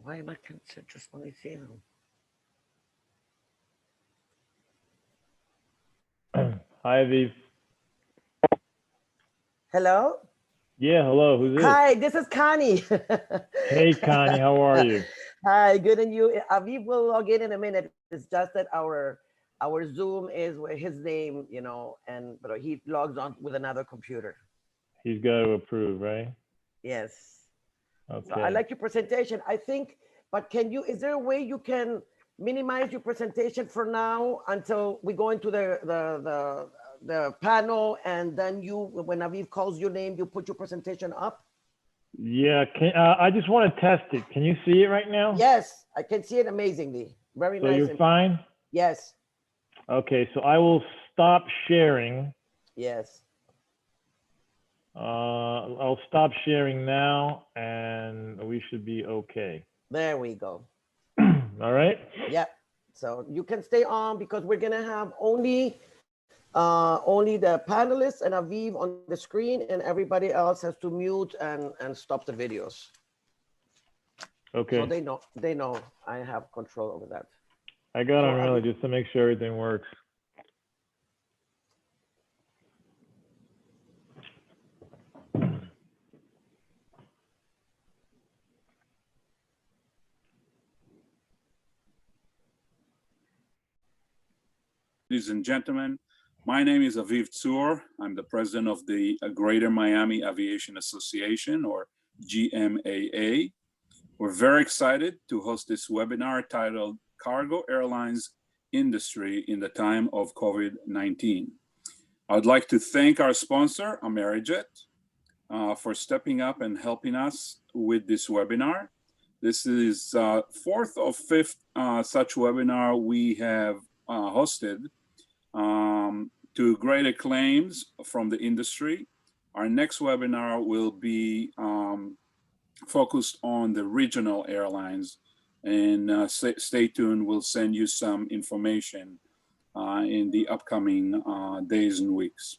Why am I just only seeing Hi, Aviv. Hello? Yeah, hello. Who's this? Hi, this is Connie. Hey, Connie. How are you? Hi, good and you. Aviv will log in a minute. It's just that our Zoom is with his name, and but he logs on with another computer. He's got to approve, right? Yes. So I Okay. like your presentation. I think, but is there a way you can minimize your presentation for now until we go into the panel, and then when Aviv calls your name, you put your presentation up? Yeah. I just want to test it. Can you see it right now? Yes, I can see it amazingly. Very So nice. you're fine? Yes, Okay. So I will stop sharing. yes. I'll stop sharing now, and we should be okay. There we go. All right. Yeah. So you can stay on because we're gonna have only the panelists and Aviv on the screen, and everybody else has to mute and stop the videos. Okay. So they know I have control over that. I got So on early just to make sure everything works. Ladies and gentlemen, my name is Aviv Tzur. I'm the president of the Greater Miami Aviation Association, or GMAA. We're very excited to host this webinar titled Cargo Airlines Industry in the Time of COVID-19. I'd like to thank our sponsor, Amerijet, for stepping up and helping us with this webinar. This is fourth or fifth such webinar we have hosted to great acclaims from the industry. Our next webinar will be focused on the regional airlines, and stay tuned. We'll send you some information in the upcoming days and weeks.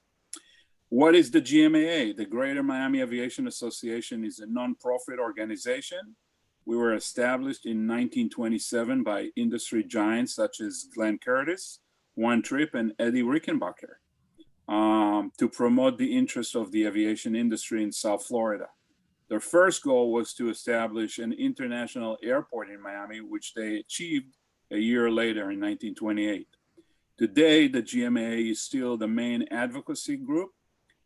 What is the GMAA? The Greater Miami Aviation Association is a nonprofit organization. We were established in 1927 by industry giants such as Glenn Curtis, One Trip, and Eddie Rickenbacker to promote the interest of the aviation industry in South Florida. Their first goal was to establish an international airport in Miami, which they achieved a year later in 1928. Today, the GMAA is still the main advocacy group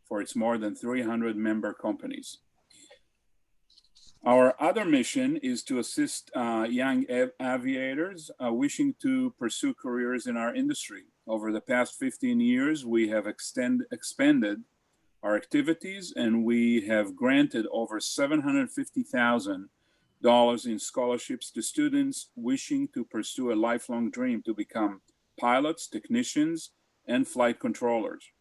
for its more than 300 member companies. Our other mission is to assist young aviators wishing to pursue careers in our industry. Over the past 15 years, we have expanded our activities, and we have granted over $750,000 in scholarships to students wishing to pursue a lifelong dream to become pilots, technicians, and flight controllers,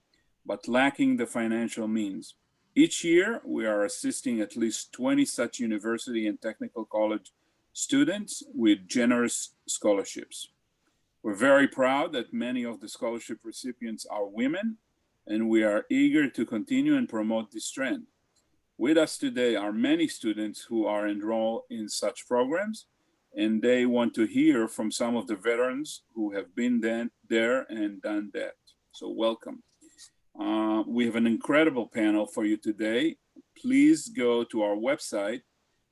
but lacking the financial means. Each year, we are assisting at least 20 such university and technical college students with generous scholarships. We're very proud that many of the scholarship recipients are women, and we are eager to continue and promote this trend. With us today are many students who are enrolled in such programs, and they want to hear from some of the veterans who have been there and done that. So welcome. We have an incredible panel for you today. Please go to our website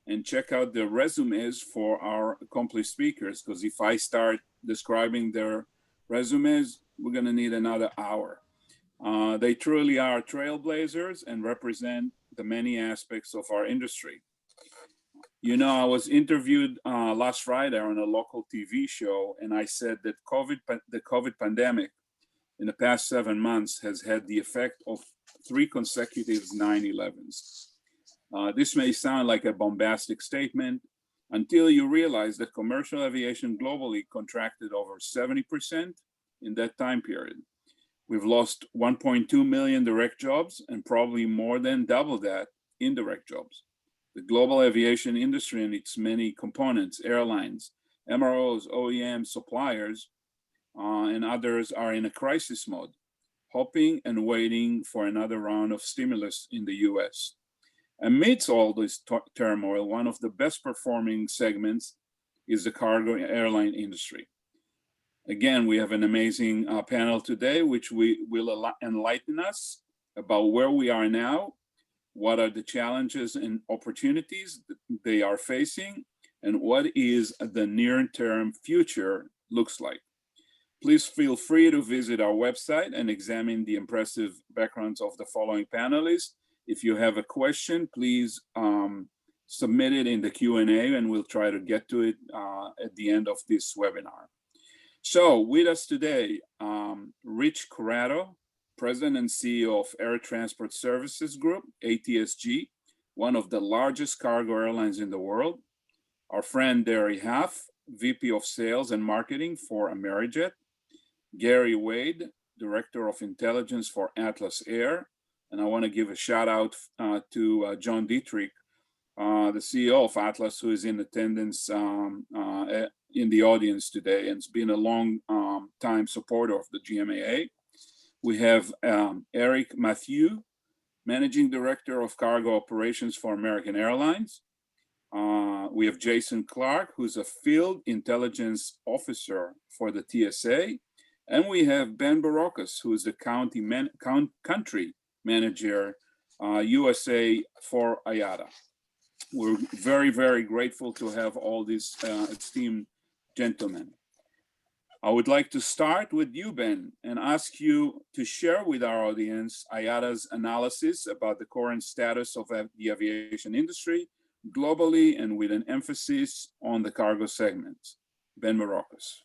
and check out the resumes for our accomplished speakers, because if I start describing their resumes, we're gonna need another hour. They truly are trailblazers and represent the many aspects of our industry. You know, I was interviewed last Friday on a local TV show, and I said that the COVID pandemic in the past 7 months has had the effect of 3 consecutive 9/11s. This may sound like a bombastic statement until you realize that commercial aviation globally contracted over 70% in that time period. We've lost 1.2 million direct jobs and probably more than double that indirect jobs. The global aviation industry and its many components, airlines, MROs, OEMs, suppliers, and others are in a crisis mode, hoping and waiting for another round of stimulus in the US. Amidst all this turmoil, one of the best performing segments is the cargo airline industry. Again, we have an amazing panel today, which will enlighten us about where we are now, what are the challenges and opportunities that they are facing, and what is the near-term future looks like. Please feel free to visit our website and examine the impressive backgrounds of the following panelists. If you have a question, please submit it in the Q&A and we'll try to get to it at the end of this webinar. So with us today, Rich Corrado, President and CEO of Air Transport Services Group, ATSG, one of the largest cargo airlines in the world. Our friend Derry Huff, VP of Sales and Marketing for Amerijet. Gary Wade, Director of Intelligence for Atlas Air. And I want to give a shout out to John Dietrich, the CEO of Atlas, who is in attendance in the audience today and has been a long time supporter of the GMAA. We have Eric Mathieu, Managing Director of Cargo Operations for American Airlines. We have Jason Clark, who's a Field Intelligence Officer for the TSA. And we have Ben Barrocas, who is the Country Manager, USA for IATA. We're very, very grateful to have all these esteemed gentlemen. I would like to start with you, Ben, and ask you to share with our audience IATA's analysis about the current status of the aviation industry globally and with an emphasis on the cargo segment. Ben Barrocas.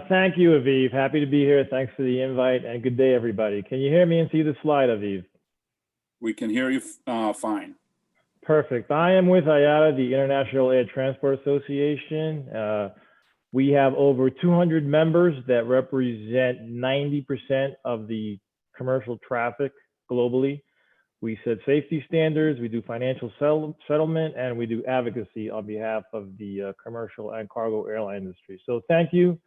Thank you, Aviv. Happy to be here. Thanks for the invite and good day, everybody. Can you hear me and see the slide, Aviv? We can hear you fine. Perfect. I am with IATA, the International Air Transport Association. We have over 200 members that represent 90% of the commercial traffic globally. We set safety standards, we do financial settlement, and we do advocacy on behalf of the commercial and cargo airline industry. So thank you.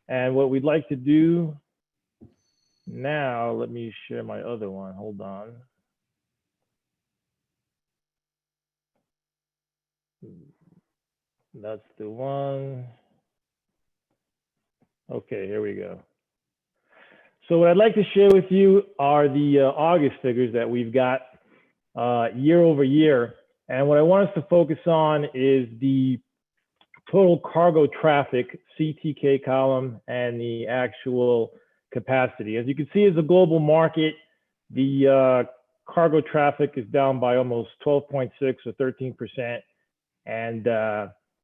And what we'd like to do now, let me share my other one, hold on. That's the one. Okay, here we go. So what I'd like to share with you are the August figures that we've got year over year. And what I want us to focus on is the total cargo traffic, CTK column, and the actual capacity. As you can see, as a global market, the cargo traffic is down by almost 12.6 or 13%. And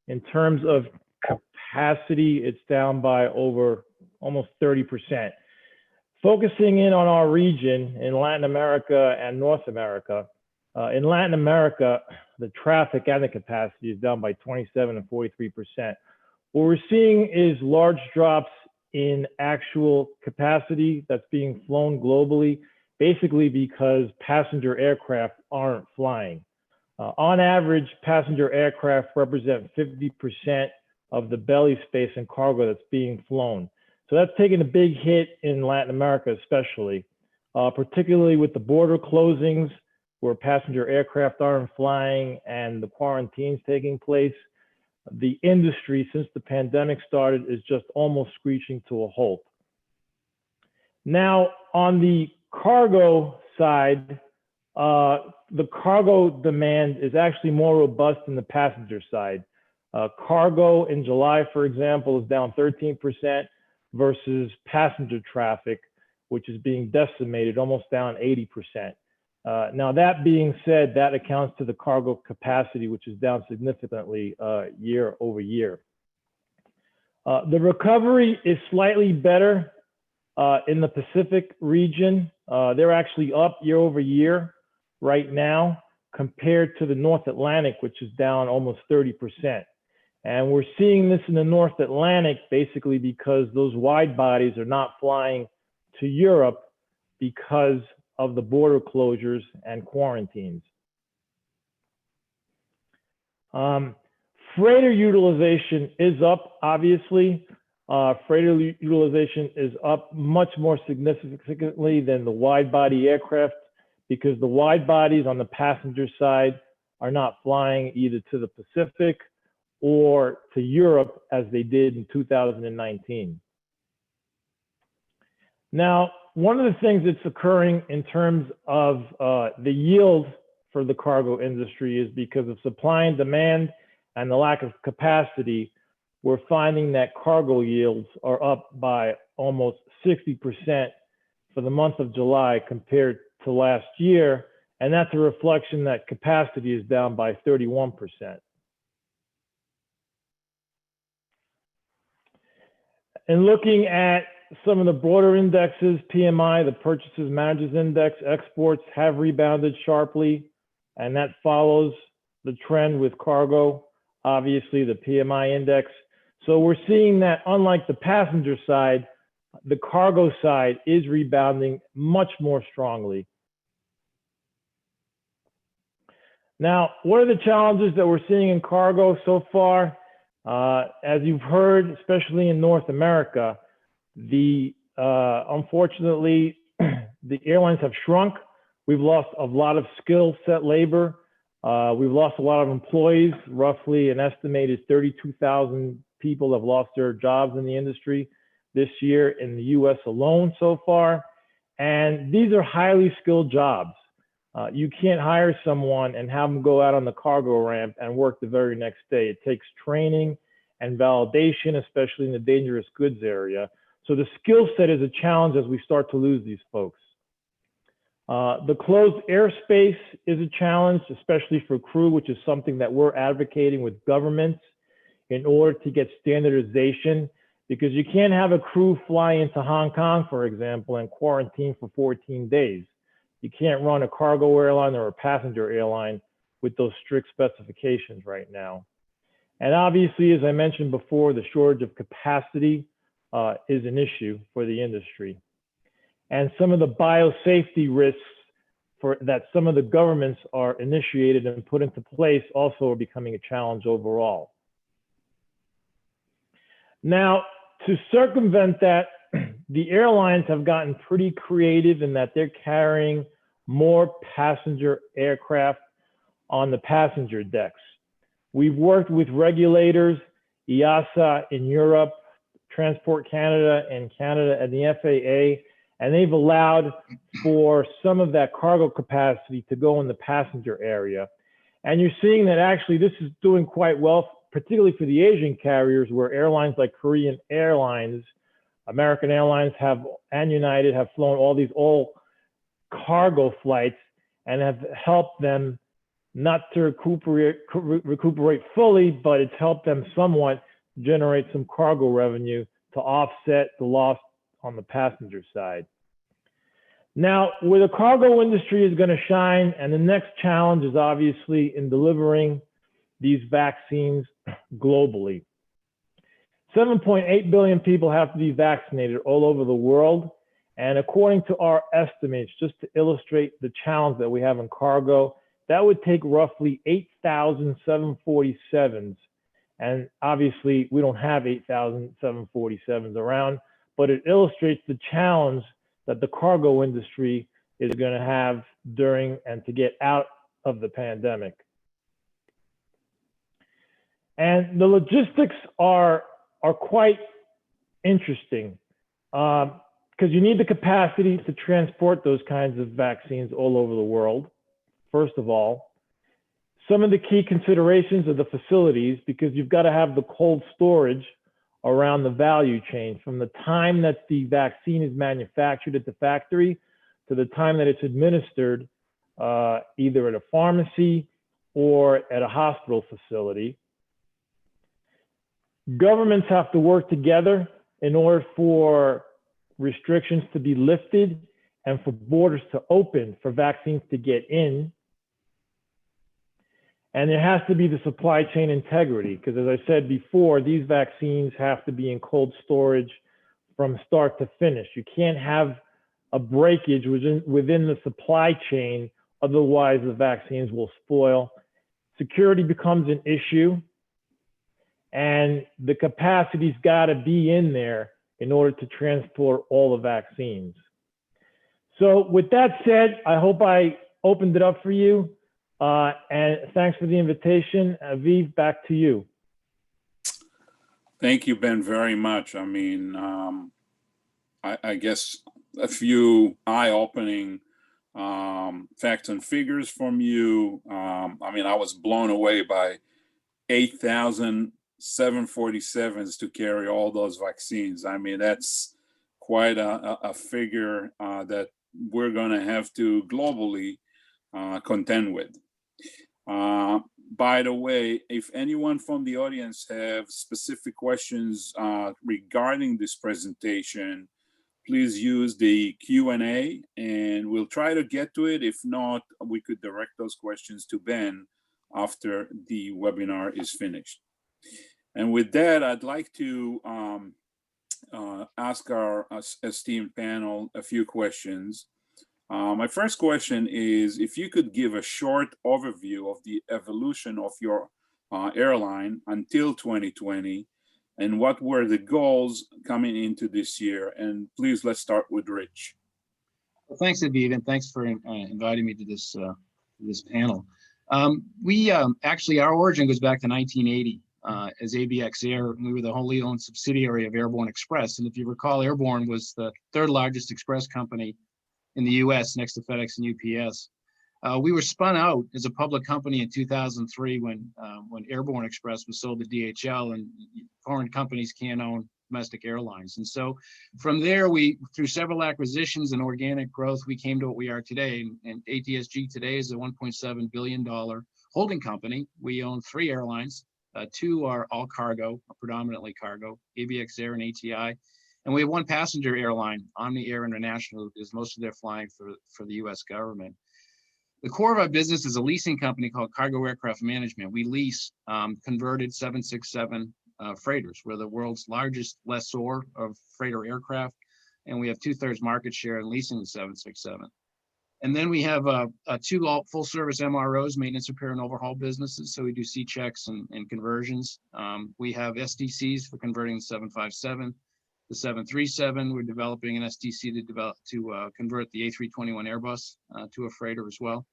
in terms of capacity, it's down by over almost 30%. Focusing in on our region in Latin America and North America, in Latin America, the traffic and the capacity is down by 27 and 43%. What we're seeing is large drops in actual capacity that's being flown globally, basically because passenger aircraft aren't flying. On average, passenger aircraft represent 50% of the belly space and cargo that's being flown. So that's taken a big hit in Latin America, especially, particularly with the border closings where passenger aircraft aren't flying and the quarantines taking place. The industry, since the pandemic started, is just almost screeching to a halt. Now, on the cargo side, the cargo demand is actually more robust than the passenger side. Cargo in July, for example, is down 13% versus passenger traffic, which is being decimated, almost down 80%. Now, that being said, that accounts to the cargo capacity, which is down significantly year over year. The recovery is slightly better in the Pacific region. They're actually up year over year right now compared to the North Atlantic, which is down almost 30%. And we're seeing this in the North Atlantic basically because those wide bodies are not flying to Europe because of the border closures and quarantines. Freighter utilization is up, obviously. Freighter utilization is up much more significantly than the wide body aircraft because the wide bodies on the passenger side are not flying either to the Pacific or to Europe as they did in 2019. Now, one of the things that's occurring in terms of the yield for the cargo industry is because of supply and demand and the lack of capacity, we're finding that cargo yields are up by almost 60% for the month of July compared to last year. And that's a reflection that capacity is down by 31%. And looking at some of the broader indexes, PMI, the Purchases Managers Index, exports have rebounded sharply, and that follows the trend with cargo, obviously the PMI index. So we're seeing that unlike the passenger side, the cargo side is rebounding much more strongly. Now, what are the challenges that we're seeing in cargo so far? As you've heard, especially in North America, unfortunately, the airlines have shrunk. We've lost a lot of skill set labor. We've lost a lot of employees. Roughly an estimated 32,000 people have lost their jobs in the industry this year in the US alone so far. And these are highly skilled jobs. You can't hire someone and have them go out on the cargo ramp and work the very next day. It takes training and validation, especially in the dangerous goods area. So the skill set is a challenge as we start to lose these folks. The closed airspace is a challenge, especially for crew, which is something that we're advocating with governments in order to get standardization, because you can't have a crew fly into Hong Kong, for example, and quarantine for 14 days. You can't run a cargo airline or a passenger airline with those strict specifications right now. And obviously, as I mentioned before, the shortage of capacity is an issue for the industry. And some of the biosafety risks that some of the governments are initiated and put into place also are becoming a challenge overall. Now, to circumvent that, the airlines have gotten pretty creative in that they're carrying more passenger aircraft on the passenger decks. We've worked with regulators, EASA in Europe, Transport Canada in Canada, and the FAA, and they've allowed for some of that cargo capacity to go in the passenger area. And you're seeing that actually this is doing quite well, particularly for the Asian carriers, where airlines like Korean Airlines, American Airlines and United have flown all these all cargo flights and have helped them not to recuperate fully, but it's helped them somewhat generate some cargo revenue to offset the loss on the passenger side. Now, where the cargo industry is going to shine, and the next challenge is obviously in delivering these vaccines globally. 7.8 billion people have to be vaccinated all over the world. And according to our estimates, just to illustrate the challenge that we have in cargo, that would take roughly 8,000 747s. And obviously, we don't have 8,000 747s around, but it illustrates the challenge that the cargo industry is going to have during and to get out of the pandemic. And the logistics are quite interesting because you need the capacity to transport those kinds of vaccines all over the world, first of all. Some of the key considerations are the facilities, because you've got to have the cold storage around the value chain from the time that the vaccine is manufactured at the factory to the time that it's administered either at a pharmacy or at a hospital facility. Governments have to work together in order for restrictions to be lifted and for borders to open for vaccines to get in. And there has to be the supply chain integrity, because as I said before, these vaccines have to be in cold storage from start to finish. You can't have a breakage within the supply chain, otherwise the vaccines will spoil. Security becomes an issue, and the capacity's got to be in there in order to transport all the vaccines. So with that said, I hope I opened it up for you. And thanks for the invitation. Aviv, back to you. Thank you, Ben, very much. I mean, I guess a few eye-opening facts and figures from you. I mean, I was blown away by 8,000 747s to carry all those vaccines. I mean, that's quite a figure that we're going to have to globally contend with. By the way, if anyone from the audience have specific questions regarding this presentation, please use the Q&A and we'll try to get to it. If not, we could direct those questions to Ben after the webinar is finished. And with that, I'd like to ask our esteemed panel a few questions. My first question is if you could give a short overview of the evolution of your airline until 2020 and what were the goals coming into this year. And please, let's start with Rich. Well, thanks, Aviv, and thanks for inviting me to this panel. Actually, our origin goes back to 1980 as ABX Air. We were the wholly owned subsidiary of Airborne Express. And if you recall, Airborne was the third largest express company in the US next to FedEx and UPS. We were spun out as a public company in 2003 when Airborne Express was sold to DHL, and foreign companies can't own domestic airlines. And so from there, through several acquisitions and organic growth, we came to what we are today. And ATSG today is a $1.7 billion holding company. We own 3 airlines. 2 are all cargo, predominantly cargo, ABX Air and ATI. And we have 1 passenger airline, Omni Air International, is most of their flying for the US government. The core of our business is a leasing company called Cargo Aircraft Management. We lease converted 767 freighters. We're the world's largest lessor of freighter aircraft, and we have 2/3 market share in leasing the 767. And then we have 2 full-service MROs, maintenance, repair, and overhaul businesses. So we do C-checks and conversions. We have STCs for converting the 757. The 737, we're developing an STC to convert the A321 Airbus to a freighter as well.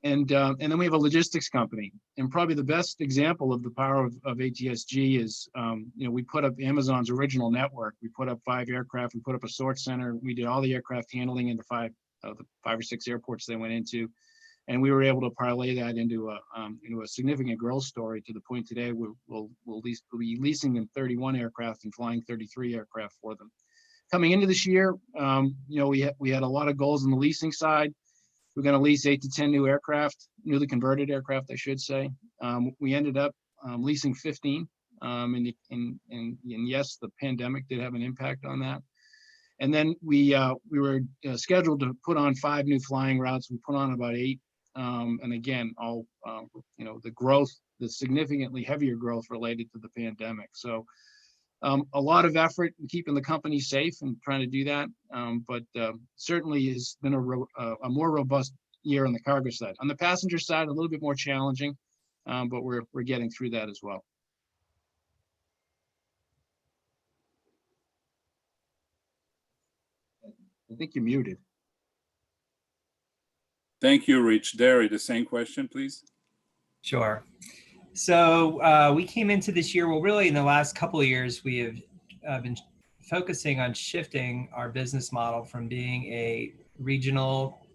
And then we have a logistics company. And probably the best example of the power of ATSG is, we put up Amazon's original network. We put up 5 aircraft. We put up a sort center. We did all the aircraft handling in the 5 or 6 airports they went into. And we were able to parlay that into a significant growth story to the point today we'll be leasing them 31 aircraft and flying 33 aircraft for them. Coming into this year, we had a lot of goals on the leasing side. We're going to lease 8 to 10 new aircraft, newly converted aircraft, I should say. We ended up leasing 15, and yes, the pandemic did have an impact on that. And then we were scheduled to put on 5 new flying routes. We put on about 8. And again, all the growth, the significantly heavier growth related to the pandemic. So a lot of effort in keeping the company safe and trying to do that. But certainly has been a more robust year on the cargo side. On the passenger side, a little bit more challenging, but we're getting through that as well. I think you're muted. Thank you, Rich. Derry, the same question, please. Sure. So we came into this year, well, really in the last couple of years, we have been focusing on shifting our business model from being a regional,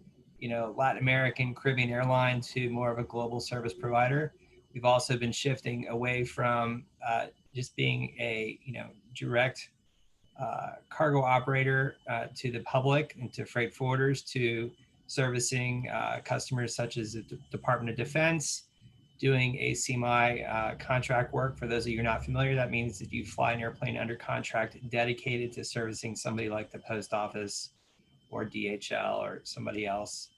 Latin American, Caribbean airline to more of a global service provider. We've also been shifting away from just being a, direct cargo operator to the public and to freight forwarders, to servicing customers such as the Department of Defense, doing a CMI contract work. For those of you who are not familiar, that means that you fly an airplane under contract dedicated to servicing somebody like the post office or DHL or somebody else.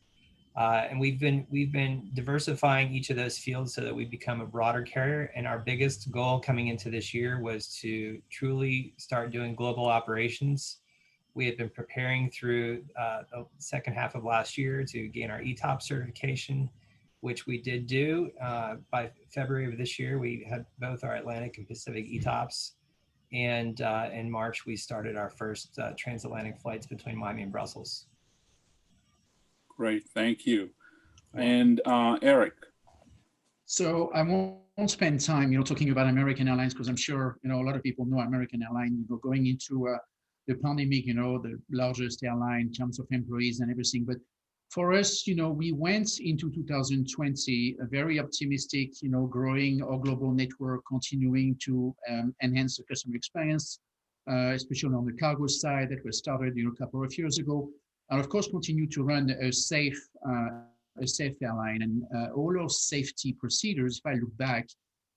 And we've been diversifying each of those fields so that we become a broader carrier. And our biggest goal coming into this year was to truly start doing global operations. We had been preparing through the second half of last year to gain our ETOP certification, which we did do. By February of this year, we had both our Atlantic and Pacific ETOPs. And in March, we started our first transatlantic flights between Miami and Brussels. Great, thank you. And Eric. So I won't spend time, talking about American Airlines, because I'm sure, a lot of people know American Airlines, going into the pandemic, the largest airline in terms of employees and everything. But for us, we went into 2020 very optimistic, growing our global network, continuing to enhance the customer experience, especially on the cargo side that was started, a couple of years ago. And of course, continue to run a safe airline, and all our safety procedures, if I look back,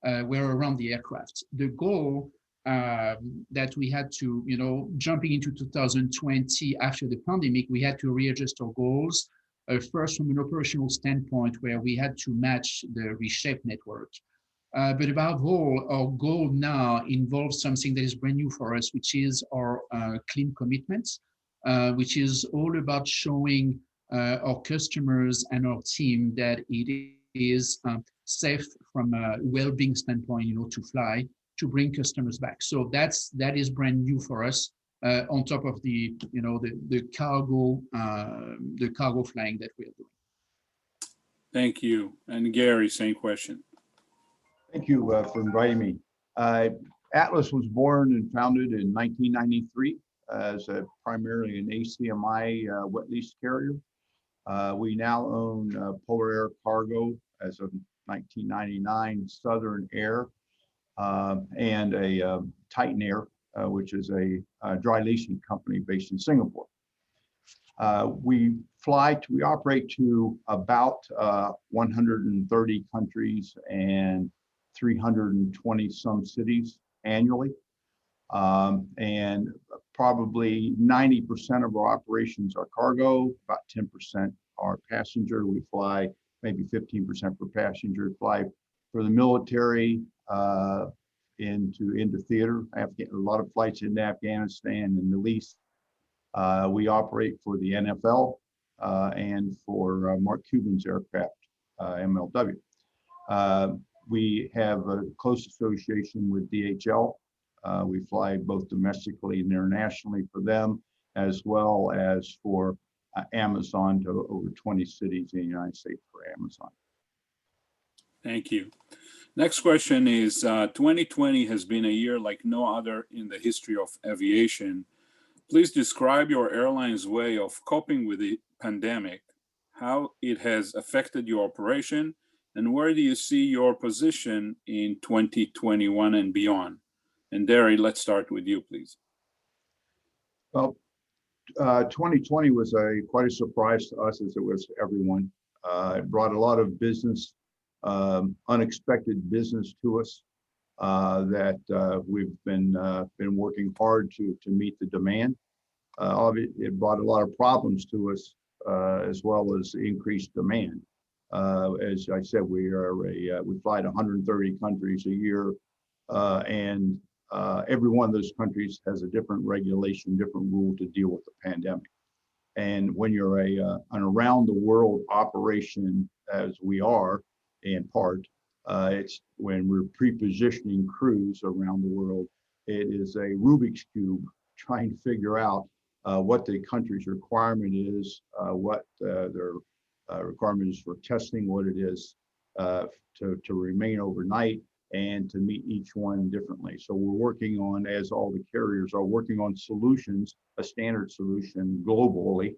were around the aircraft. The goal that we had to, jumping into 2020 after the pandemic, we had to readjust our goals. First, from an operational standpoint, where we had to match the reshaped network. But above all, our goal now involves something that is brand new for us, which is our clean commitments, which is all about showing our customers and our team that it is safe from a well-being standpoint, to fly, to bring customers back. So that is brand new for us. On top of the cargo flying that we are doing. Thank you. And Gary, same question. Thank you for inviting me. Atlas was born and founded in 1993 as primarily an ACMI wet lease carrier. We now own Polar Air Cargo as of 1999, Southern Air, and a Titan Air, which is a dry leasing company based in Singapore. We operate to about 130 countries and 320 some cities annually. And probably 90% of our operations are cargo, about 10% are passenger. We fly maybe 15% for passenger, fly for the military, into theater. I have a lot of flights into Afghanistan and Middle East. We operate for the NFL and for Mark Cuban's aircraft, MLW. We have a close association with DHL. We fly both domestically and internationally for them, as well as for Amazon to over 20 cities in the United States for Amazon. Thank you. Next question is, 2020 has been a year like no other in the history of aviation. Please describe your airline's way of coping with the pandemic, how it has affected your operation, and where do you see your position in 2021 and beyond? And Derry, let's start with you, please. Well, 2020 was quite a surprise to us, as it was to everyone. It brought a lot of business, unexpected business to us that we've been working hard to meet the demand. It brought a lot of problems to us, as well as increased demand. As I said, we fly to 130 countries a year, and every one of those countries has a different regulation, different rule to deal with the pandemic. And when you're an around the world operation, as we are in part, it's when we're pre-positioning crews around the world, it is a Rubik's Cube trying to figure out what the country's requirement is, what their requirement is for testing, what it is to remain overnight, and to meet each one differently. So we're working on, as all the carriers are working on solutions, a standard solution globally,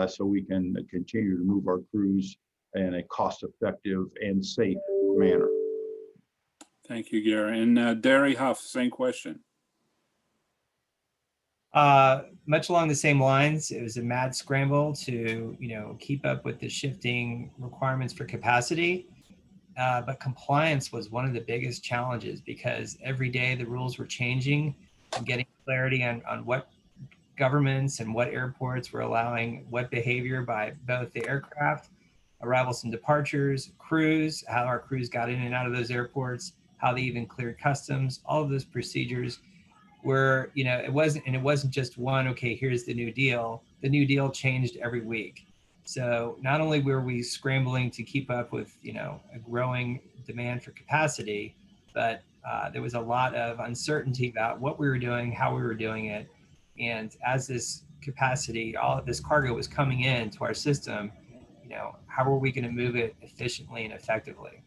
so we can continue to move our crews in a cost-effective and safe manner. Thank you, Gary. And Derry Huff, same question. Much along the same lines, it was a mad scramble to, keep up with the shifting requirements for capacity. But compliance was one of the biggest challenges, because every day the rules were changing, and getting clarity on what governments and what airports were allowing what behavior by both the aircraft, arrivals and departures, crews, how our crews got in and out of those airports, how they even cleared customs. All of those procedures were, it wasn't just one, okay, here's the new deal. The new deal changed every week. So not only were we scrambling to keep up with, a growing demand for capacity, but there was a lot of uncertainty about what we were doing, how we were doing it. And as this capacity, all of this cargo was coming into our system, how are we going to move it efficiently and effectively?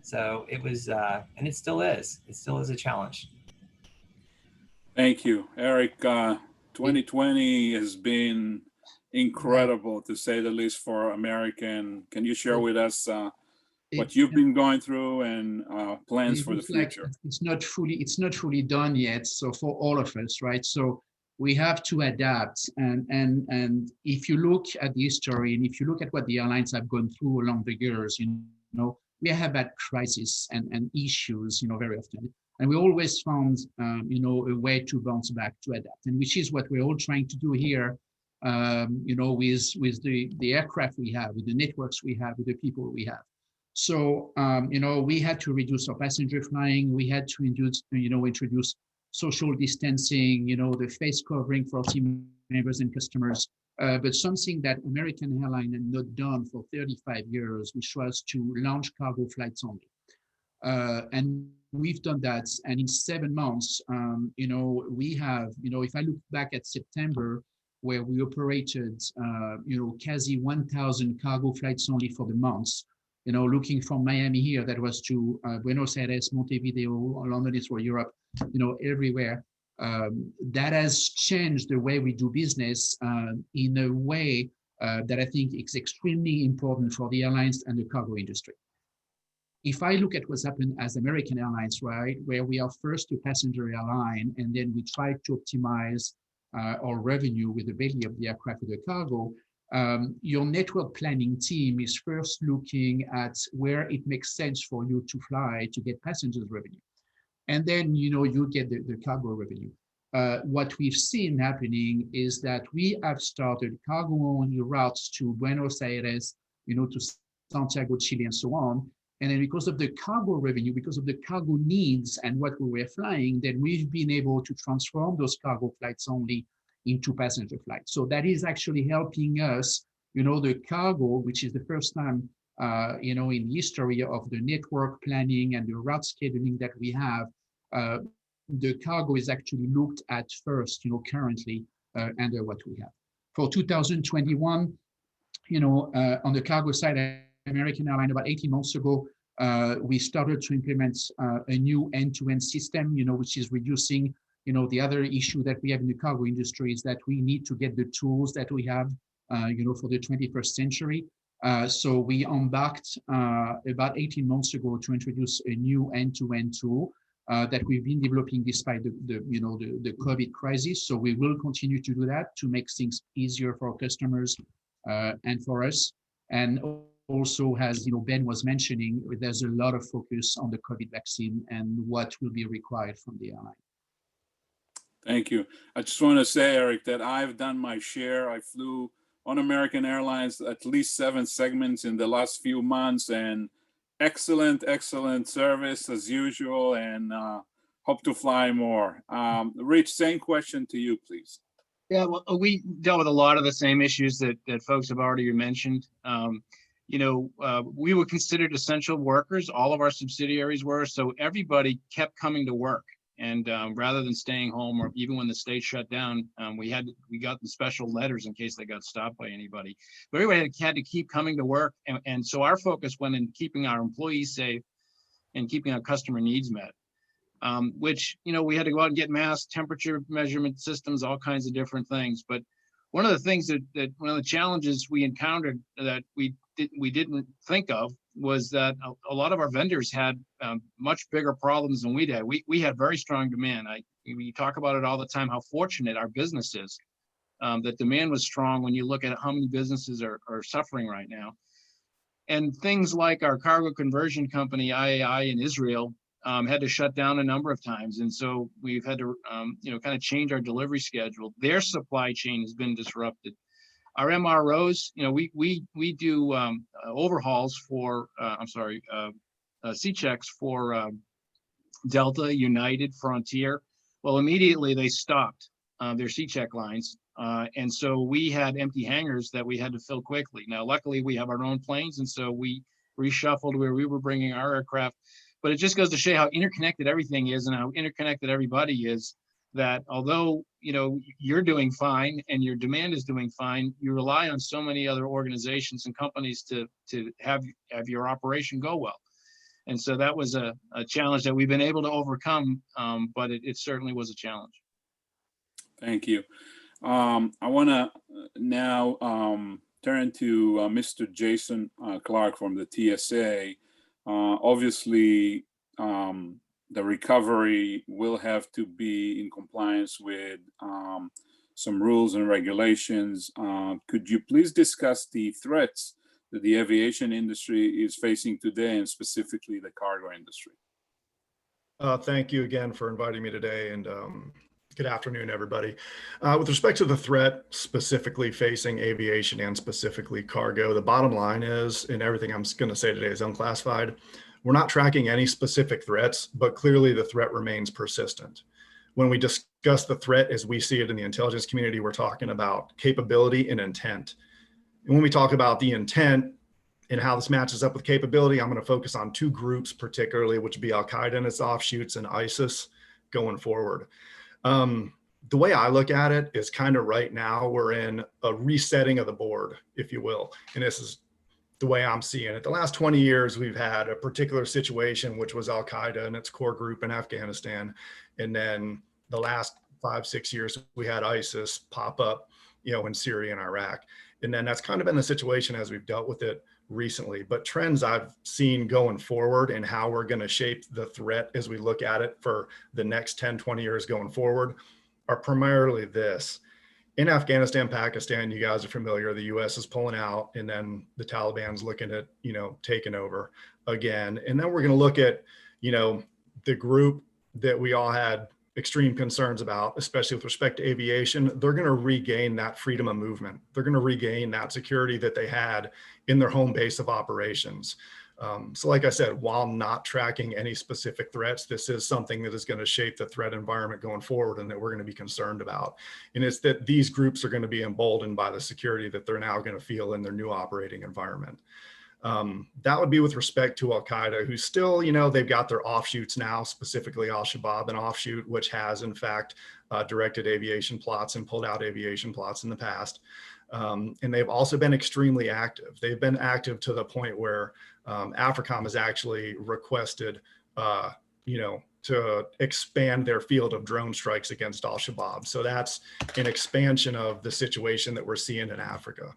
So it was, and it still is. It still is a challenge. Thank you, Eric. 2020 has been incredible, to say the least, for American. Can you share with us what you've been going through and plans for the future? It's not fully done yet. So for all of us, right? So we have to adapt. And if you look at the history and if you look at what the airlines have gone through along the years, you know, we have had crises and issues, you know, very often. And we always found, you know, a way to bounce back, to adapt, and which is what we're all trying to do here, you know, with the aircraft we have, with the networks we have, with the people we have. So, you know, we had to reduce our passenger flying. We had to introduce social distancing, you know, the face covering for team members and customers. But something that American Airlines had not done for 35 years, which was to launch cargo flights only. And we've done that. And in 7 months, you know, we have, you know, if I look back at September, where we operated, you know, quasi 1,000 cargo flights only for the months, you know, looking from Miami here, that was to Buenos Aires, Montevideo, London is for Europe, you know, everywhere. That has changed the way we do business in a way that I think is extremely important for the airlines and the cargo industry. If I look at what's happened as American Airlines, right, where we are first a passenger airline, and then we try to optimize our revenue with the belly of the aircraft with the cargo, your network planning team is first looking at where it makes sense for you to fly to get passengers revenue. And then, you know, you get the cargo revenue. What we've seen happening is that we have started cargo-only routes to Buenos Aires, you know, to Santiago, Chile, and so on. And then because of the cargo revenue, because of the cargo needs and what we were flying, then we've been able to transform those cargo flights only into passenger flights. So that is actually helping us, you know, the cargo, which is the first time, you know, in the history of the network planning and the route scheduling that we have, the cargo is actually looked at first, you know, currently under what we have. For 2021, you know, on the cargo side, American Airlines, about 18 months ago, we started to implement a new end-to-end system, you know, which is reducing, you know, the other issue that we have in the cargo industry is that we need to get the tools that we have, you know, for the 21st century. So we embarked about 18 months ago to introduce a new end-to-end tool that we've been developing despite the COVID crisis. So we will continue to do that to make things easier for our customers and for us. And also, as you know, Ben was mentioning, there's a lot of focus on the COVID vaccine and what will be required from the airline. Thank you. I just want to say, Eric, that I've done my share. I flew on American Airlines at least 7 segments in the last few months, and excellent service as usual, and hope to fly more. Rich, same question to you, please. Yeah, well, we dealt with a lot of the same issues that folks have already mentioned. You know, we were considered essential workers. All of our subsidiaries were, so everybody kept coming to work. And rather than staying home, or even when the state shut down, we got the special letters in case they got stopped by anybody. But everybody had to keep coming to work. And so our focus went in keeping our employees safe and keeping our customer needs met. Which, you know, we had to go out and get masks, temperature measurement systems, all kinds of different things. But one of the things that one of the challenges we encountered that we didn't think of was that a lot of our vendors had much bigger problems than we did. We had very strong demand. We talk about it all the time, how fortunate our business is. That demand was strong when you look at how many businesses are suffering right now. And things like our cargo conversion company, IAI in Israel, had to shut down a number of times. And so we've had to, you know, kind of change our delivery schedule. Their supply chain has been disrupted. Our MROs, you know, we do overhauls for, C checks for Delta, United, Frontier. Well, immediately they stopped their C check lines. And so we had empty hangars that we had to fill quickly. Now, luckily we have our own planes. And so we reshuffled where we were bringing our aircraft. But it just goes to show how interconnected everything is and how interconnected everybody is, that although, you know, you're doing fine and your demand is doing fine, you rely on so many other organizations and companies to have your operation go well. And so that was a challenge that we've been able to overcome, but it certainly was a challenge. Thank you. I want to now turn to Mr. Jason Clark from the TSA. Obviously, the recovery will have to be in compliance with some rules and regulations. Could you please discuss the threats that the aviation industry is facing today, and specifically the cargo industry? Thank you again for inviting me today, and good afternoon, everybody. With respect to the threat specifically facing aviation and specifically cargo, the bottom line is, and everything I'm going to say today is unclassified, we're not tracking any specific threats, but clearly the threat remains persistent. When we discuss the threat as we see it in the intelligence community, we're talking about capability and intent. And when we talk about the intent and how this matches up with capability, I'm going to focus on two groups particularly, which would be Al-Qaeda and its offshoots and ISIS going forward. The way I look at it is kind of right now we're in a resetting of the board, if you will. And this is the way I'm seeing it. The last 20 years, we've had a particular situation, which was Al-Qaeda and its core group in Afghanistan. And then the last 5-6 years, we had ISIS pop up, in Syria and Iraq. And then that's kind of been the situation as we've dealt with it recently. But trends I've seen going forward and how we're going to shape the threat as we look at it for the next 10-20 years going forward are primarily this. In Afghanistan, Pakistan, you guys are familiar, the US is pulling out, and then the Taliban's looking at, taking over again. And then we're going to look at, the group that we all had extreme concerns about, especially with respect to aviation. They're going to regain that freedom of movement. They're going to regain that security that they had in their home base of operations. So like I said, while not tracking any specific threats, this is something that is going to shape the threat environment going forward and that we're going to be concerned about. And it's that these groups are going to be emboldened by the security that they're now going to feel in their new operating environment. That would be with respect to Al-Qaeda, who still, they've got their offshoots now, specifically Al-Shabaab, an offshoot, which has in fact directed aviation plots and pulled out aviation plots in the past. And they've also been extremely active. They've been active to the point where AFRICOM has actually requested, to expand their field of drone strikes against Al-Shabaab. So that's an expansion of the situation that we're seeing in Africa.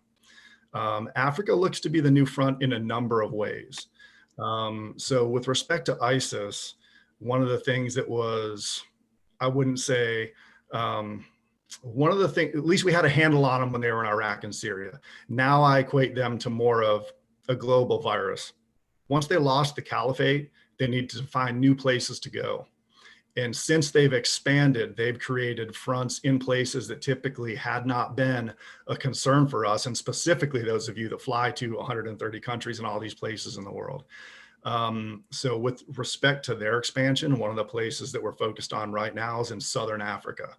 Africa looks to be the new front in a number of ways. So with respect to ISIS, one of the things that was, I wouldn't say, one of the things, at least we had a handle on them when they were in Iraq and Syria. Now I equate them to more of a global virus. Once they lost the caliphate, they need to find new places to go. And since they've expanded, they've created fronts in places that typically had not been a concern for us, and specifically those of you that fly to 130 countries and all these places in the world. So with respect to their expansion, one of the places that we're focused on right now is in Southern Africa.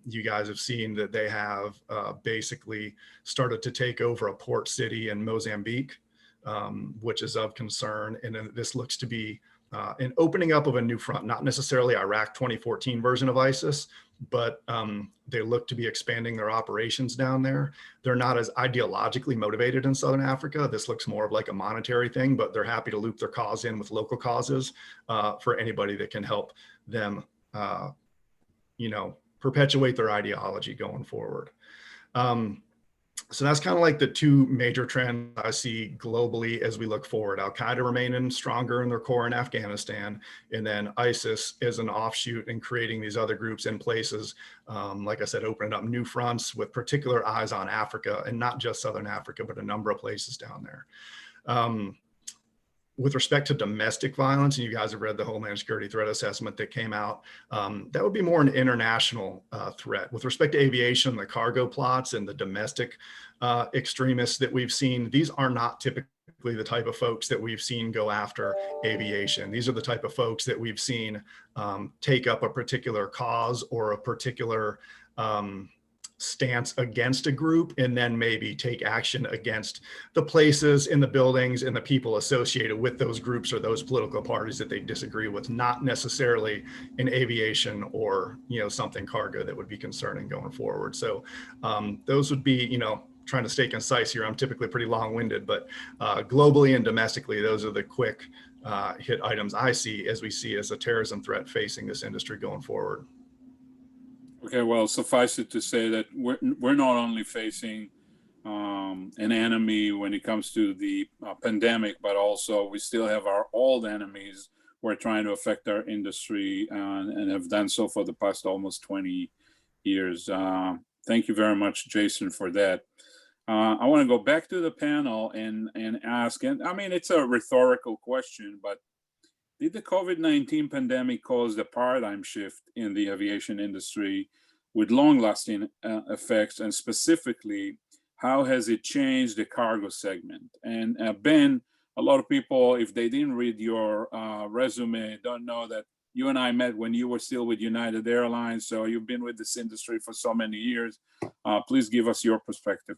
You guys have seen that they have basically started to take over a port city in Mozambique, which is of concern. And then this looks to be an opening up of a new front, not necessarily Iraq 2014 version of ISIS, but they look to be expanding their operations down there. They're not as ideologically motivated in Southern Africa. This looks more of like a monetary thing, but they're happy to loop their cause in with local causes for anybody that can help them, perpetuate their ideology going forward. So that's kind of like the two major trends I see globally as we look forward. Al-Qaeda remaining stronger in their core in Afghanistan, and then ISIS as an offshoot and creating these other groups in places, like I said, opening up new fronts with particular eyes on Africa, and not just Southern Africa, but a number of places down there. With respect to domestic violence, and you guys have read the Homeland Security Threat Assessment that came out, that would be more an international threat. With respect to aviation, the cargo plots and the domestic extremists that we've seen, these are not typically the type of folks that we've seen go after aviation. These are the type of folks that we've seen take up a particular cause or a particular stance against a group, and then maybe take action against the places and the buildings and the people associated with those groups or those political parties that they disagree with, not necessarily in aviation or something cargo that would be concerning going forward. So those would be, trying to stay concise here. I'm typically pretty long-winded, but globally and domestically, those are the quick hit items I see as we see as a terrorism threat facing this industry going forward. Okay, well, suffice it to say that we're not only facing an enemy when it comes to the pandemic, but also we still have our old enemies who are trying to affect our industry and have done so for the past almost 20 years. Thank you very much, Jason, for that. I want to go back to the panel and ask, and I mean, it's a rhetorical question, but did the COVID-19 pandemic cause the paradigm shift in the aviation industry with long-lasting effects? And specifically, how has it changed the cargo segment? And Ben, a lot of people, if they didn't read your resume, don't know that you and I met when you were still with United Airlines. So you've been with this industry for so many years. Please give us your perspective.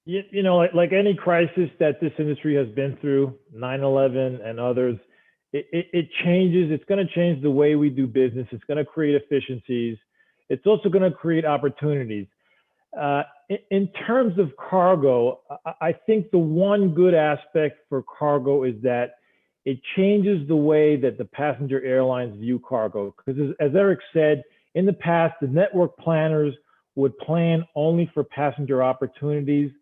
You know, like any crisis that this industry has been through, 9/11 and others, it changes. It's going to change the way we do business. It's going to create efficiencies. It's also going to create opportunities. In terms of cargo, I think the one good aspect for cargo is that it changes the way that the passenger airlines view cargo. Because as Eric said, in the past, the network planners would plan only for passenger opportunities.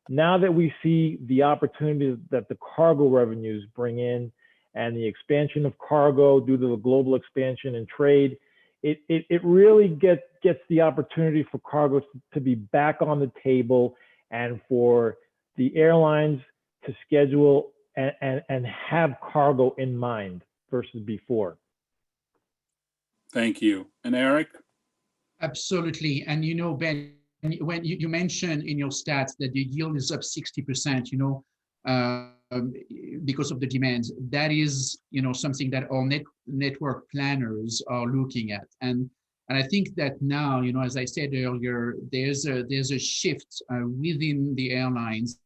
Now that we see the opportunities that the cargo revenues bring in and the expansion of cargo due to the global expansion in trade, it really gets the opportunity for cargo to be back on the table and for the airlines to schedule and have cargo in mind versus before. Thank you. And Eric? Absolutely. And you know, Ben, when you mentioned in your stats that the yield is up 60%, you know, because of the demand, that is, you know, something that our network planners are looking at. And I think that now, you know, as I said earlier, there's a shift within the airlines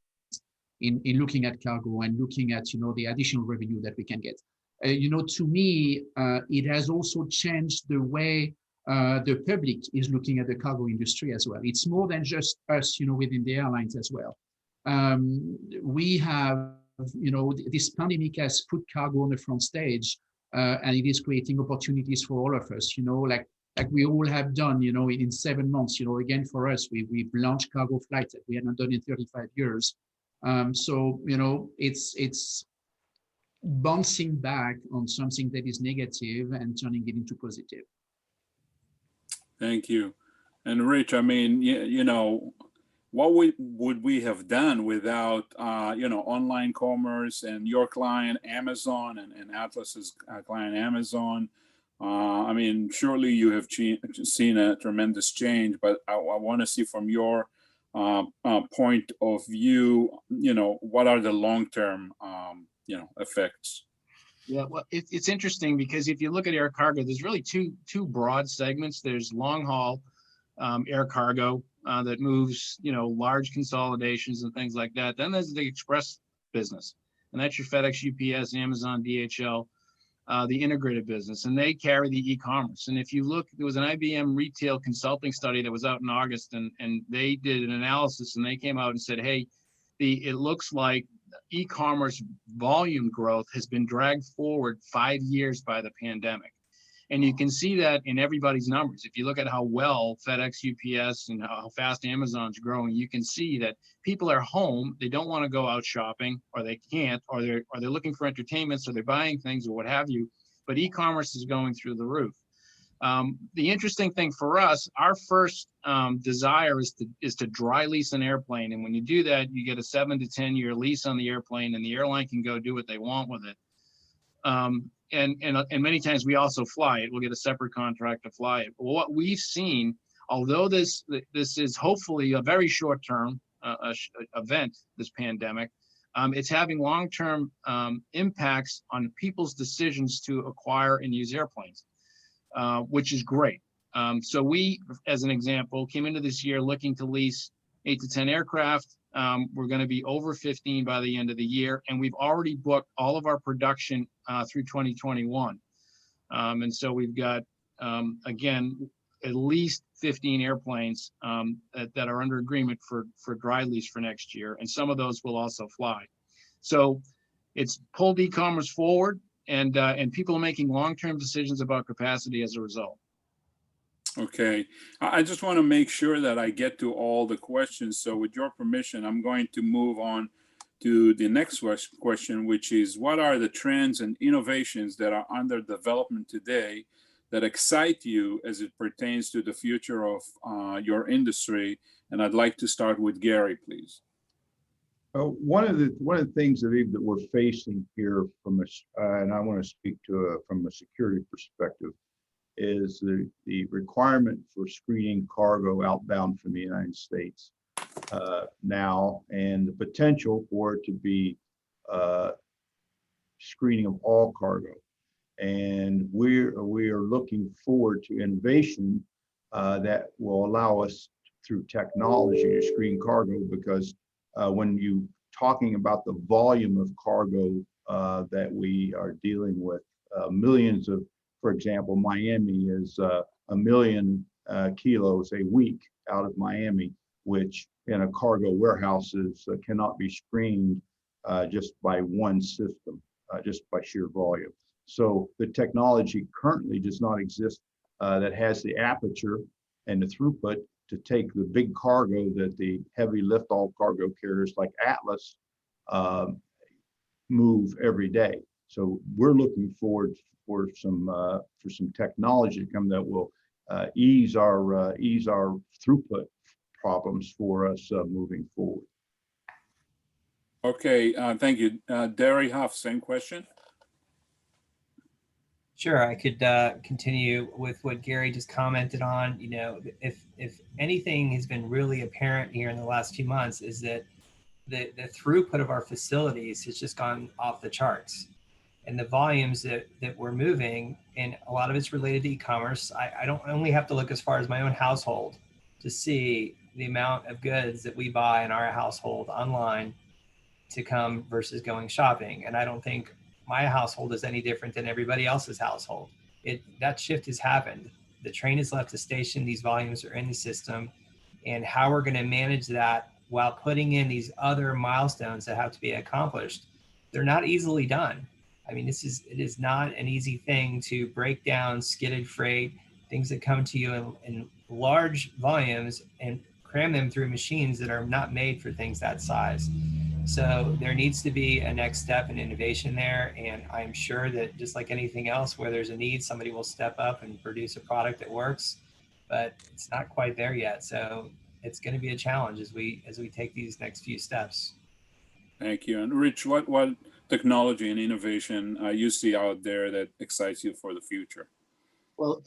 in looking at cargo and looking at, you know, the additional revenue that we can get. You know, to me, it has also changed the way the public is looking at the cargo industry as well. It's more than just us, you know, within the airlines as well. We have, you know, this pandemic has put cargo on the front stage, and it is creating opportunities for all of us, you know, like we all have done, you know, in 7 months, you know, again, for us, we've launched cargo flights that we hadn't done in 35 years. So, you know, it's bouncing back on something that is negative and turning it into positive. Thank you. And Rich, I mean, you know, what would we have done without, you know, online commerce and your client Amazon and Atlas's client Amazon? I mean, surely you have seen a tremendous change, but I want to see from your point of view, you know, what are the long-term, you know, effects? Yeah, well, it's interesting because if you look at air cargo, there's really two broad segments. There's long haul air cargo that moves, you know, large consolidations and things like that. Then there's the express business, and that's your FedEx, UPS, Amazon, DHL, the integrated business, and they carry the e-commerce. And if you look, there was an IBM retail consulting study that was out in August, and they did an analysis, and they came out and said, hey, it looks like e-commerce volume growth has been dragged forward 5 years by the pandemic. And you can see that in everybody's numbers. If you look at how well FedEx, UPS, and how fast Amazon's growing, you can see that people are home. They don't want to go out shopping, or they can't, or they're looking for entertainment, so they're buying things or what have you. But e-commerce is going through the roof. The interesting thing for us, our first desire is to dry lease an airplane. And when you do that, you get a 7 to 10 year lease on the airplane, and the airline can go do what they want with it. And many times we also fly it. We'll get a separate contract to fly it. But what we've seen, although this is hopefully a very short term event, this pandemic, it's having long-term impacts on people's decisions to acquire and use airplanes. Which is great. So we, as an example, came into this year looking to lease 8 to 10 aircraft. We're going to be over 15 by the end of the year, and we've already booked all of our production through 2021. And so we've got, again, at least 15 airplanes that are under agreement for dry lease for next year, and some of those will also fly. So it's pulled e-commerce forward, and people are making long-term decisions about capacity as a result. Okay, I just want to make sure that I get to all the questions. So with your permission, I'm going to move on to the next question, which is, what are the trends and innovations that are under development today that excite you as it pertains to the future of your industry? And I'd like to start with Gary, please. One of the things, Aviv, that we're facing here from and I want to speak to from a security perspective, is the requirement for screening cargo outbound from the United States now, and the potential for it to be screening of all cargo. And we are looking forward to innovation that will allow us through technology to screen cargo, because when you talking about the volume of cargo that we are dealing with, millions of, for example, Miami is 1 million kilos a week out of Miami, which in a cargo warehouses cannot be screened just by one system, just by sheer volume. So the technology currently does not exist that has the aperture and the throughput to take the big cargo that the heavy lift-off cargo carriers like Atlas move every day. So we're looking forward for some technology to come that will ease our throughput problems for us moving forward. Okay, thank you. Derry Huff, same question. Sure, I could continue with what Gary just commented on. You know, if anything has been really apparent here in the last few months, is that the throughput of our facilities has just gone off the charts. And the volumes that we're moving, and a lot of it's related to e-commerce. I don't only have to look as far as my own household to see the amount of goods that we buy in our household online to come versus going shopping. And I don't think my household is any different than everybody else's household. That shift has happened. The train has left the station, these volumes are in the system, and how we're going to manage that while putting in these other milestones that have to be accomplished, they're not easily done. I mean, it is not an easy thing to break down skidded freight, things that come to you in large volumes, and cram them through machines that are not made for things that size. So there needs to be a next step in innovation there. And I'm sure that just like anything else, where there's a need, somebody will step up and produce a product that works, but it's not quite there yet. So it's going to be a challenge as we take these next few steps. Thank you. And Rich, what technology and innovation you see out there that excites you for the future? Well,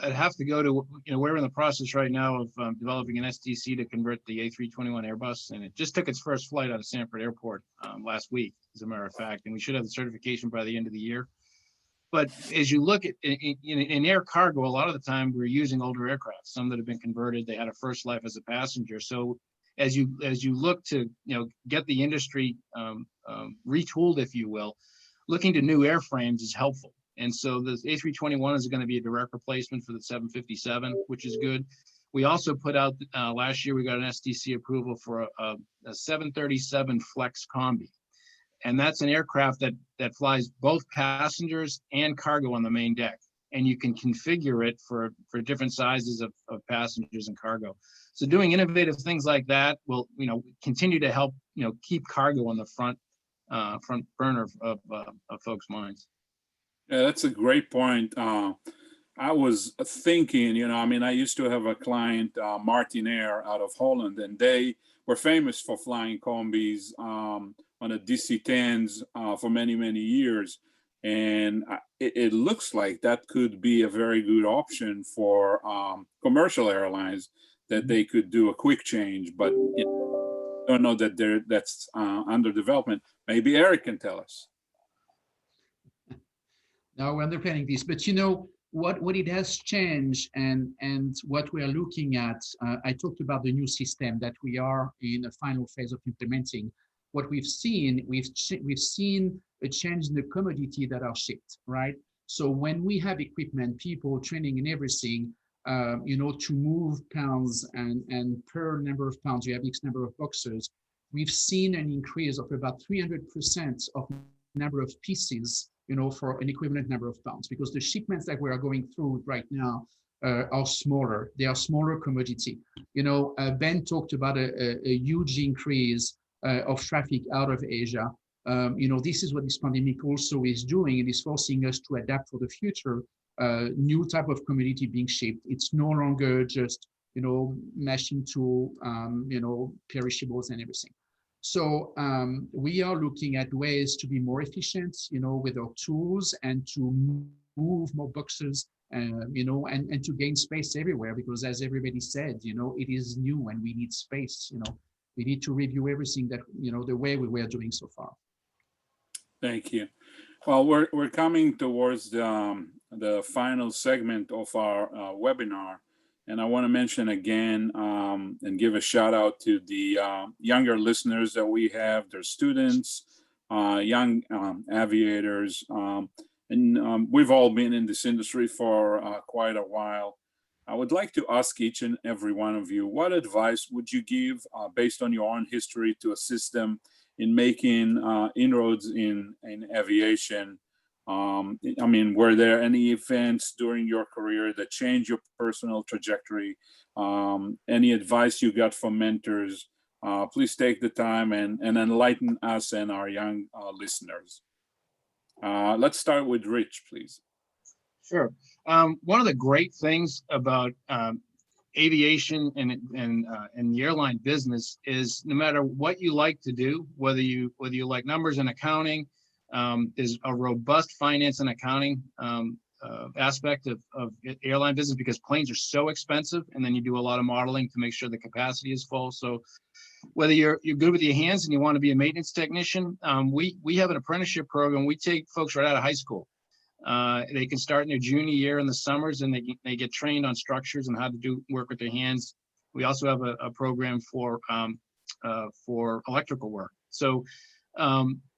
I'd have to go to, we're in the process right now of developing an STC to convert the A321 Airbus, and it just took its first flight out of Sanford Airport last week, as a matter of fact, and we should have the certification by the end of the year. But as you look at in air cargo, a lot of the time we're using older aircraft, some that have been converted, they had a first life as a passenger. So as you look to get the industry retooled, if you will, looking to new airframes is helpful. And so the A321 is going to be a direct replacement for the 757, which is good. We also put out last year, we got an STC approval for a 737 Flex Combi. And that's an aircraft that flies both passengers and cargo on the main deck. And you can configure it for different sizes of passengers and cargo. So doing innovative things like that will, continue to help, keep cargo on the front burner of folks' minds. Yeah, that's a great point. I was thinking, I used to have a client, Martinair out of Holland, and they were famous for flying combis on a DC-10s for many, many years. And it looks like that could be a very good option for commercial airlines, that they could do a quick change, but don't know that that's under development. Maybe Eric can tell us. Now we're understanding this, but what it has changed and what we are looking at, I talked about the new system that we are in the final phase of implementing. What we've seen a change in the commodity that are shipped, right? So when we have equipment, people, training and everything, to move pounds and per number of pounds, you have X number of boxes, we've seen an increase of about 300% of number of pieces, for an equivalent number of pounds, because the shipments that we are going through right now are smaller. They are smaller commodity. Ben talked about a huge increase of traffic out of Asia. This is what this pandemic also is doing. It is forcing us to adapt for the future. New type of commodity being shipped. It's no longer just machine tool, perishables and everything. So we are looking at ways to be more efficient, with our tools and to move more boxes, and to gain space everywhere, because as everybody said, it is new and we need space. We need to review everything that, the way we were doing so far. Thank you. Well, we're coming towards the final segment of our webinar. And I want to mention again and give a shout out to the younger listeners that we have. They're students, young aviators, and we've all been in this industry for quite a while. I would like to ask each and every one of you, what advice would you give based on your own history to assist them in making inroads in aviation? Were there any events during your career that changed your personal trajectory? Any advice you got from mentors? Please take the time and enlighten us and our young listeners. Let's start with Rich, please. Sure. One of the great things about aviation and the airline business is no matter what you like to do, whether you like numbers and accounting, there's a robust finance and accounting aspect of airline business, because planes are so expensive, and then you do a lot of modeling to make sure the capacity is full. So whether you're good with your hands and you want to be a maintenance technician, we have an apprenticeship program. We take folks right out of high school. They can start in their junior year in the summers, and they get trained on structures and how to work with their hands. We also have a program for electrical work. So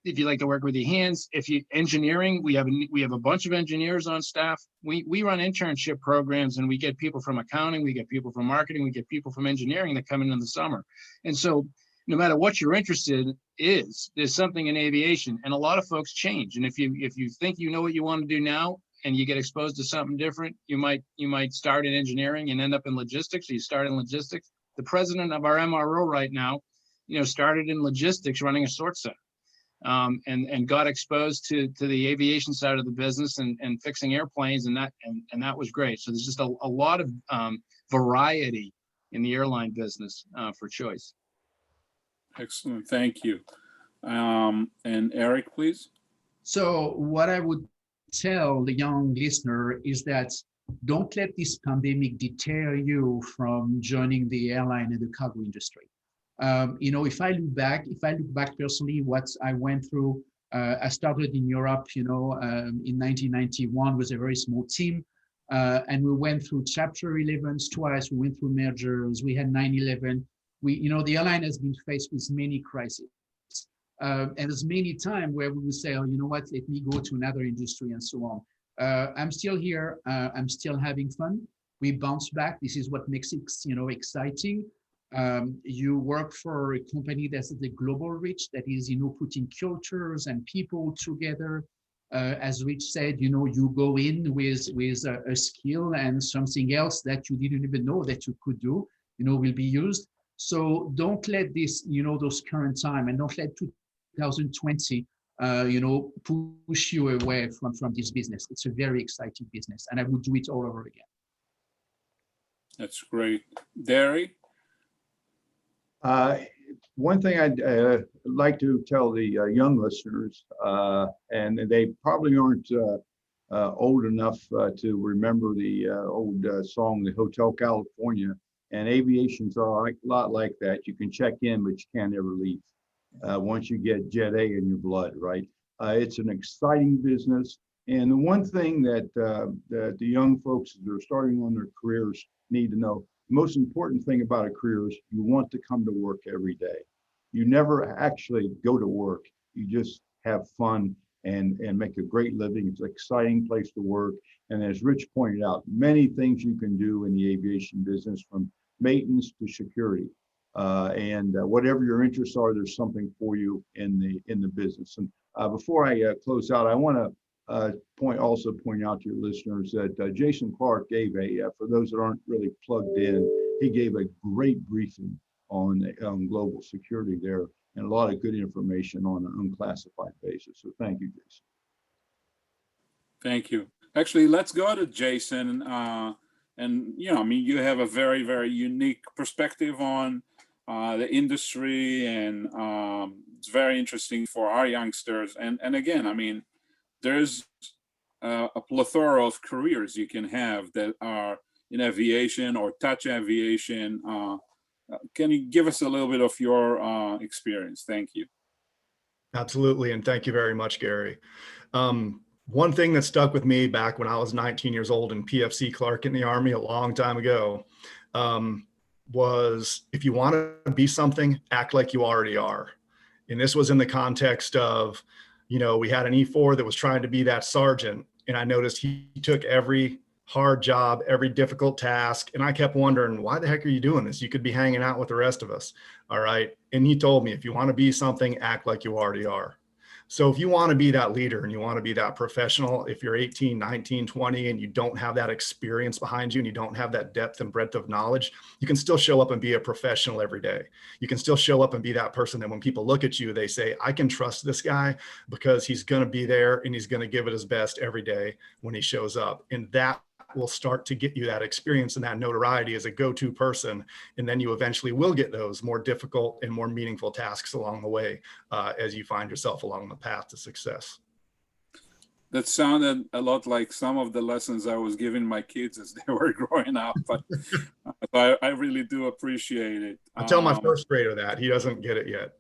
if you like to work with your hands, engineering, we have a bunch of engineers on staff. We run internship programs, and we get people from accounting, we get people from marketing, we get people from engineering that come in the summer. And so no matter what you're interested in, there's something in aviation, and a lot of folks change. And if you think you know what you want to do now and you get exposed to something different, you might start in engineering and end up in logistics, or you start in logistics. The president of our MRO right now, started in logistics running a sort center. And got exposed to the aviation side of the business and fixing airplanes, and that was great. So there's just a lot of variety in the airline business for choice. Excellent, thank you. And Eric, please. So what I would tell the young listener is that don't let this pandemic deter you from joining the airline and the cargo industry. If I look back personally, what I went through, I started in Europe, in 1991 with a very small team. And we went through Chapter 11s twice. We went through mergers. We had 9/11. The airline has been faced with many crises. And there's many times where we would say, oh, you know what, let me go to another industry and so on. I'm still here. I'm still having fun. We bounce back. This is what makes it, exciting. You work for a company that's the global reach, that is, putting cultures and people together. As Rich said, you go in with a skill and something else that you didn't even know that you could do, will be used. So don't let this, those current time, and don't let 2020, push you away from this business. It's a very exciting business, and I would do it all over again. That's great. Derry? One thing I'd like to tell the young listeners, and they probably aren't old enough to remember the old song, the Hotel California, and aviation's a lot like that. You can check in, but you can't ever leave once you get Jet A in your blood, right? It's an exciting business. And the one thing that the young folks that are starting on their careers need to know, the most important thing about a career is you want to come to work every day. You never actually go to work. You just have fun and make a great living. It's an exciting place to work. And as Rich pointed out, many things you can do in the aviation business, from maintenance to security. And whatever your interests are, there's something for you in the business. And before I close out, I want to point out to your listeners that Jason Clark gave for those that aren't really plugged in, he gave a great briefing on global security there, and a lot of good information on an unclassified basis. So thank you, Jason. Thank you. Actually, let's go to Jason. And I mean, you have a very, very unique perspective on the industry, and it's very interesting for our youngsters. And again, I mean, there's a plethora of careers you can have that are in aviation or touch aviation. Can you give us a little bit of your experience? Thank you. Absolutely, and thank you very much, Gary. One thing that stuck with me back when I was 19 years old in PFC Clark in the Army a long time ago was, if you want to be something, act like you already are. And this was in the context of, we had an E4 that was trying to be that sergeant, and I noticed he took every hard job, every difficult task, and I kept wondering, why the heck are you doing this? You could be hanging out with the rest of us, all right? And he told me, if you want to be something, act like you already are. So if you want to be that leader and you want to be that professional, if you're 18, 19, 20, and you don't have that experience behind you and you don't have that depth and breadth of knowledge, you can still show up and be a professional every day. You can still show up and be that person that when people look at you, they say, I can trust this guy because he's going to be there and he's going to give it his best every day when he shows up. And that will start to get you that experience and that notoriety as a go-to person. And then you eventually will get those more difficult and more meaningful tasks along the way as you find yourself along the path to success. That sounded a lot like some of the lessons I was giving my kids as they were growing up, but I really do appreciate it. I tell my first grader that. He doesn't get it yet.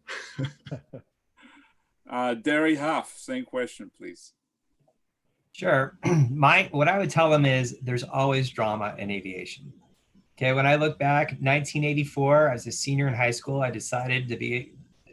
Derry Huff, same question, please. Sure. What I would tell them is there's always drama in aviation. Okay, when I look back, 1984, as a senior in high school, I decided to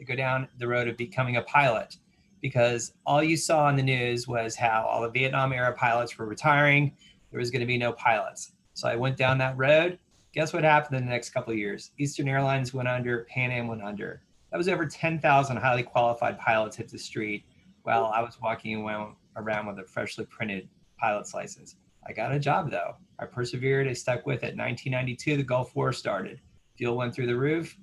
go down the road of becoming a pilot, because all you saw on the news was how all the Vietnam era pilots were retiring. There was going to be no pilots. So I went down that road. Guess what happened in the next couple of years? Eastern Airlines went under, Pan Am went under. That was over 10,000 highly qualified pilots hit the street while I was walking around with a freshly printed pilot's license. I got a job though. I persevered, I stuck with it. 1992, the Gulf War started. Fuel went through the roof.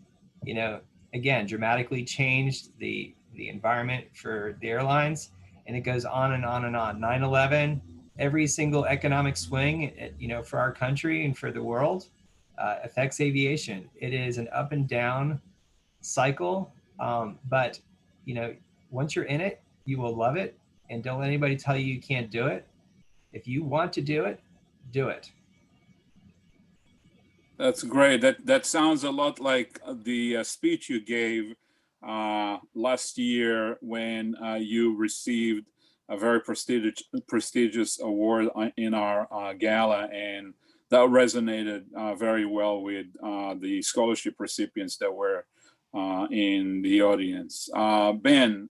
Again, dramatically changed the environment for the airlines, and it goes on and on and on. 9/11, every single economic swing, for our country and for the world affects aviation. It is an up and down cycle, but once you're in it, you will love it. And don't let anybody tell you you can't do it. If you want to do it, do it. That's great. That sounds a lot like the speech you gave last year when you received a very prestigious award in our gala, and that resonated very well with the scholarship recipients that were in the audience. Ben,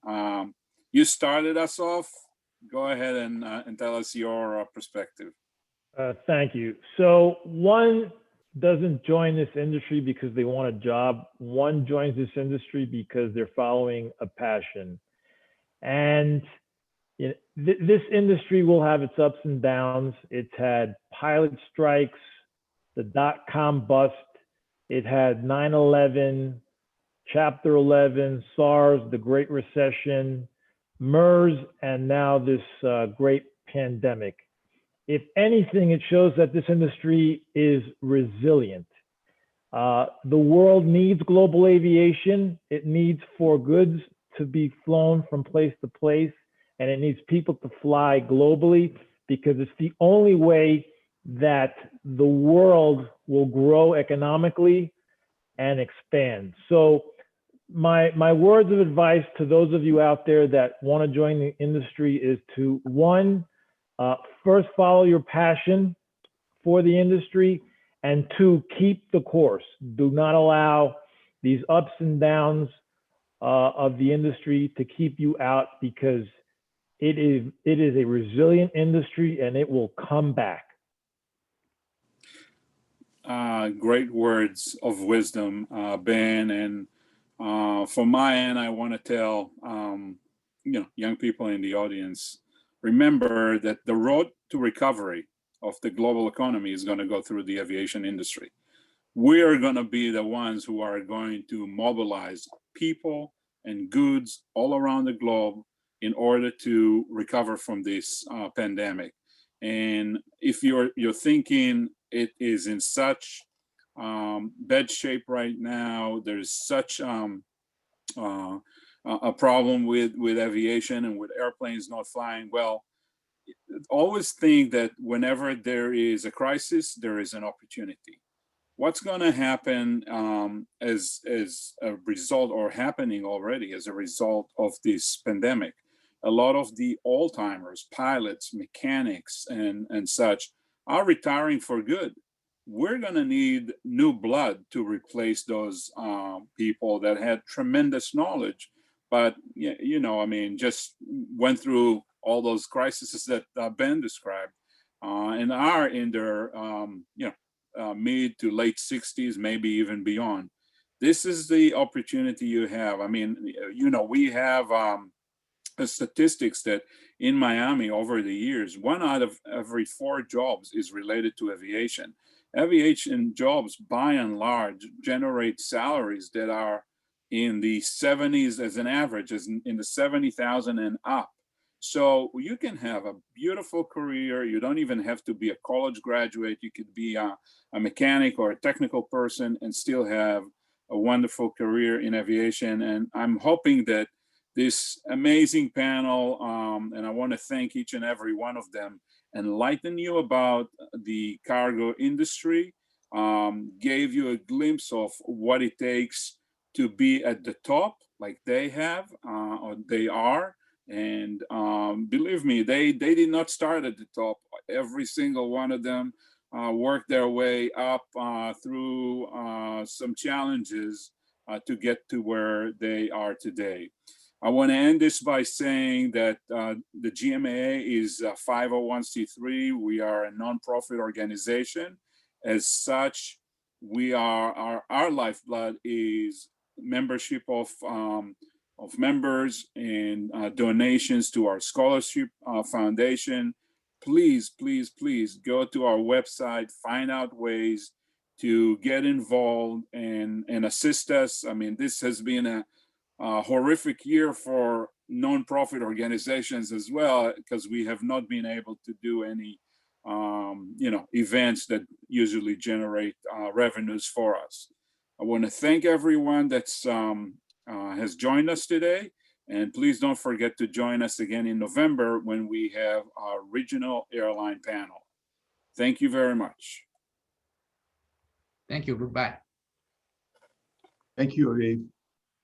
you started us off. Go ahead and tell us your perspective. Thank you. So one doesn't join this industry because they want a job. One joins this industry because they're following a passion. And this industry will have its ups and downs. It's had pilot strikes, the dot-com bust. It had 9/11, Chapter 11, SARS, the Great Recession, MERS, and now this great pandemic. If anything, it shows that this industry is resilient. The world needs global aviation. It needs for goods to be flown from place to place, and it needs people to fly globally, because it's the only way that the world will grow economically and expand. So my words of advice to those of you out there that want to join the industry is to, one, first follow your passion for the industry, and two, keep the course. Do not allow these ups and downs of the industry to keep you out, because it is a resilient industry and it will come back. great words of wisdom, Ben. And from my end, I want to tell young people in the audience, remember that the road to recovery of the global economy is going to go through the aviation industry. We are going to be the ones who are going to mobilize people and goods all around the globe in order to recover from this pandemic. And if you're thinking it is in such bad shape right now, there's such a problem with aviation and with airplanes not flying, well, always think that whenever there is a crisis, there is an opportunity. What's going to happen as a result, or happening already as a result of this pandemic? A lot of the old-timers, pilots, mechanics, and such are retiring for good. We're going to need new blood to replace those people that had tremendous knowledge, but just went through all those crises that Ben described, and are in their mid to late 60s, maybe even beyond. This is the opportunity you have. I mean, we have statistics that in Miami over the years, 1 out of every 4 jobs is related to aviation. Aviation jobs, by and large, generate salaries that are in the 70s as an average, as in the 70,000 and up. So you can have a beautiful career. You don't even have to be a college graduate. You could be a mechanic or a technical person and still have a wonderful career in aviation. And I'm hoping that this amazing panel, and I want to thank each and every one of them, enlighten you about the cargo industry, gave you a glimpse of what it takes to be at the top like they have, or they are. And believe me, they did not start at the top. Every single one of them worked their way up through some challenges to get to where they are today. I want to end this by saying that the GMAA is a 501c3. We are a nonprofit organization. As such, we are our lifeblood is membership of members and donations to our scholarship foundation. Please, please, please go to our website, find out ways to get involved and assist us. I mean, this has been a horrific year for nonprofit organizations as well, because we have not been able to do any events that usually generate revenues for us. I want to thank everyone that's has joined us today, and please don't forget to join us again in November when we have our regional airline panel. Thank you very much. Thank you. Goodbye. Thank you, Aviv.